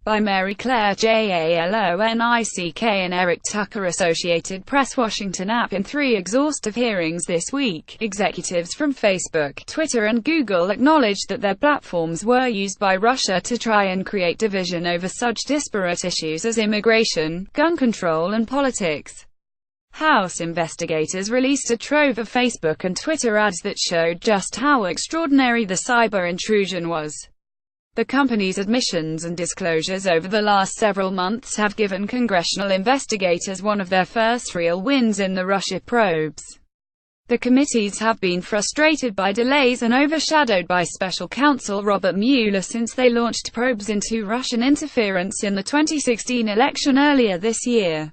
by Mary Claire Jalonick and Eric Tucker. Associated Press. Washington app. In 3 exhaustive hearings this week, executives from Facebook, Twitter and Google acknowledged that their platforms were used by Russia to try and create division over such disparate issues as immigration, gun control and politics. House investigators released a trove of Facebook and Twitter ads that showed just how extraordinary the cyber intrusion was. The company's admissions and disclosures over the last several months have given congressional investigators one of their first real wins in the Russia probes. The committees have been frustrated by delays and overshadowed by special counsel Robert Mueller since they launched probes into Russian interference in the 2016 election earlier this year.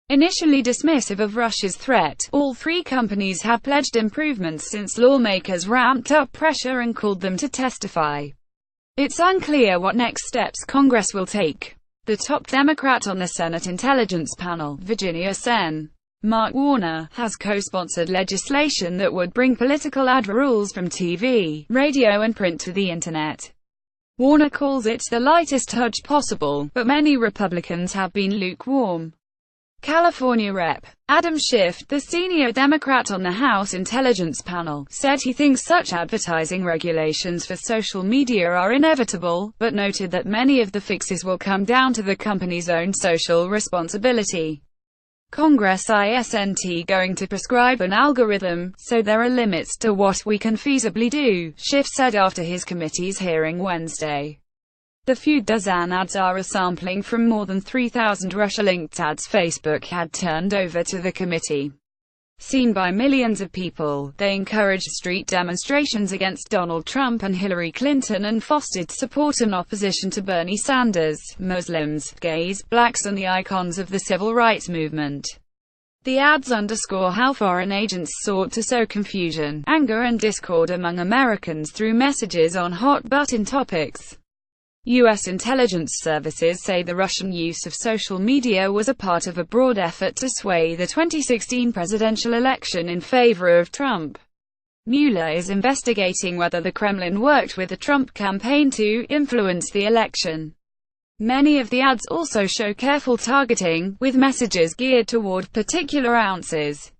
Initially dismissive of Russia's threat, all 3 companies have pledged improvements since lawmakers ramped up pressure and called them to testify. It's unclear what next steps Congress will take. The top Democrat on the Senate Intelligence Panel, Virginia Sen. Mark Warner, has co-sponsored legislation that would bring political ad rules from TV, radio and print to the Internet. Warner calls it the lightest touch possible, but many Republicans have been lukewarm. California Rep. Adam Schiff, the senior Democrat on the House Intelligence Panel, said he thinks such advertising regulations for social media are inevitable, but noted that many of the fixes will come down to the company's own social responsibility. Congress isn't going to prescribe an algorithm, so there are limits to what we can feasibly do, Schiff said after his committee's hearing Wednesday. The few dozen ads are a sampling from more than 3,000 Russia-linked ads Facebook had turned over to the committee. Seen by millions of people, they encouraged street demonstrations against Donald Trump and Hillary Clinton and fostered support and opposition to Bernie Sanders, Muslims, gays, blacks and the icons of the civil rights movement. The ads underscore how foreign agents sought to sow confusion, anger and discord among Americans through messages on hot-button topics. U.S. intelligence services say the Russian use of social media was a part of a broad effort to sway the 2016 presidential election in favor of Trump. Mueller is investigating whether the Kremlin worked with the Trump campaign to influence the election. Many of the ads also show careful targeting, with messages geared toward particular audiences.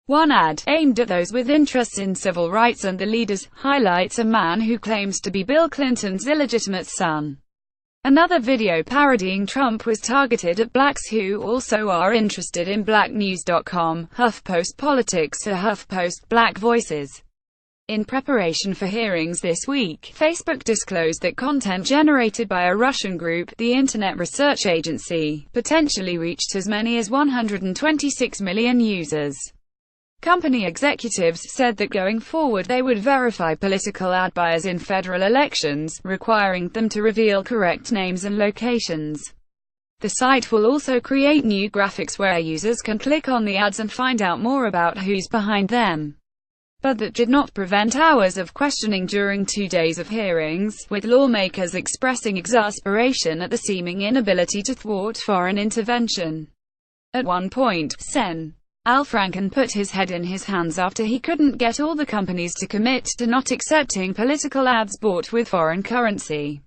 One ad, aimed at those with interests in civil rights and the leaders, highlights a man who claims to be Bill Clinton's illegitimate son. Another video parodying Trump was targeted at blacks who also are interested in blacknews.com, HuffPost Politics or HuffPost Black Voices. In preparation for hearings this week, Facebook disclosed that content generated by a Russian group, the Internet Research Agency, potentially reached as many as 126 million users. Company executives said that going forward they would verify political ad buyers in federal elections, requiring them to reveal correct names and locations. The site will also create new graphics where users can click on the ads and find out more about who's behind them. But that did not prevent hours of questioning during 2 days of hearings, with lawmakers expressing exasperation at the seeming inability to thwart foreign intervention. At one point, Sen. Al Franken put his head in his hands after he couldn't get all the companies to commit to not accepting political ads bought with foreign currency.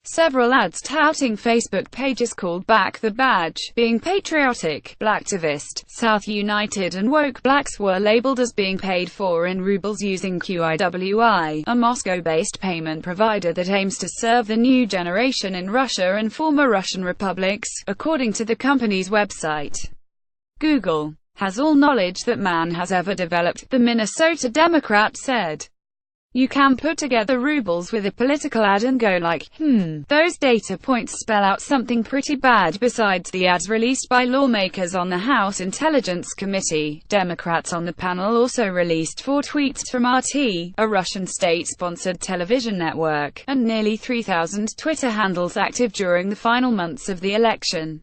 Several ads touting Facebook pages called Back the Badge, Being Patriotic, Blacktivist, South United and Woke Blacks were labeled as being paid for in rubles using QIWI, a Moscow-based payment provider that aims to serve the new generation in Russia and former Russian republics, according to the company's website. Google has all knowledge that man has ever developed, the Minnesota Democrat said. You can put together rubles with a political ad and go like, those data points spell out something pretty bad. Besides the ads released by lawmakers on the House Intelligence Committee, Democrats on the panel also released 4 tweets from RT, a Russian state-sponsored television network, and nearly 3,000 Twitter handles active during the final months of the election.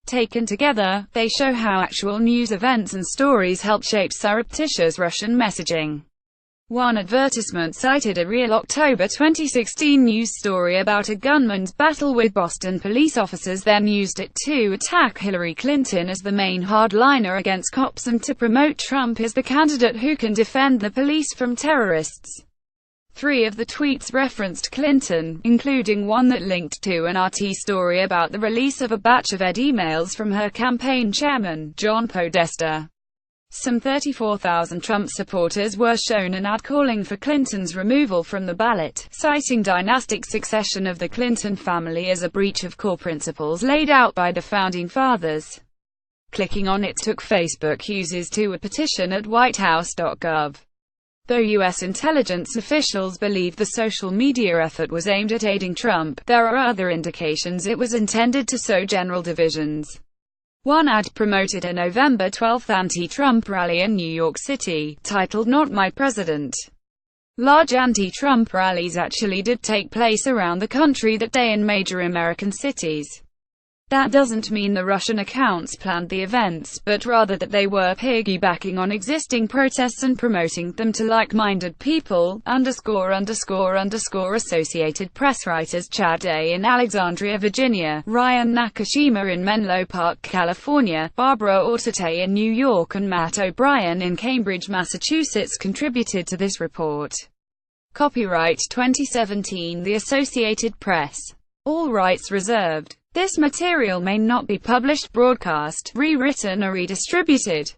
Taken together, they show how actual news events and stories help shape surreptitious Russian messaging. One advertisement cited a real October 2016 news story about a gunman's battle with Boston police officers, then used it to attack Hillary Clinton as the main hardliner against cops and to promote Trump as the candidate who can defend the police from terrorists. 3 of the tweets referenced Clinton, including one that linked to an RT story about the release of a batch of ed emails from her campaign chairman, John Podesta. Some 34,000 Trump supporters were shown an ad calling for Clinton's removal from the ballot, citing dynastic succession of the Clinton family as a breach of core principles laid out by the Founding Fathers. Clicking on it took Facebook users to a petition at whitehouse.gov. Though U.S. intelligence officials believe the social media effort was aimed at aiding Trump, there are other indications it was intended to sow general divisions. One ad promoted a November 12 anti-Trump rally in New York City, titled "Not My President." Large anti-Trump rallies actually did take place around the country that day in major American cities. That doesn't mean the Russian accounts planned the events, but rather that they were piggybacking on existing protests and promoting them to like-minded people, Associated Press writers Chad Day in Alexandria, Virginia, Ryan Nakashima in Menlo Park, California, Barbara Ortate in New York and Matt O'Brien in Cambridge, Massachusetts contributed to this report. Copyright 2017 The Associated Press. All rights reserved. This material may not be published, broadcast, rewritten or redistributed.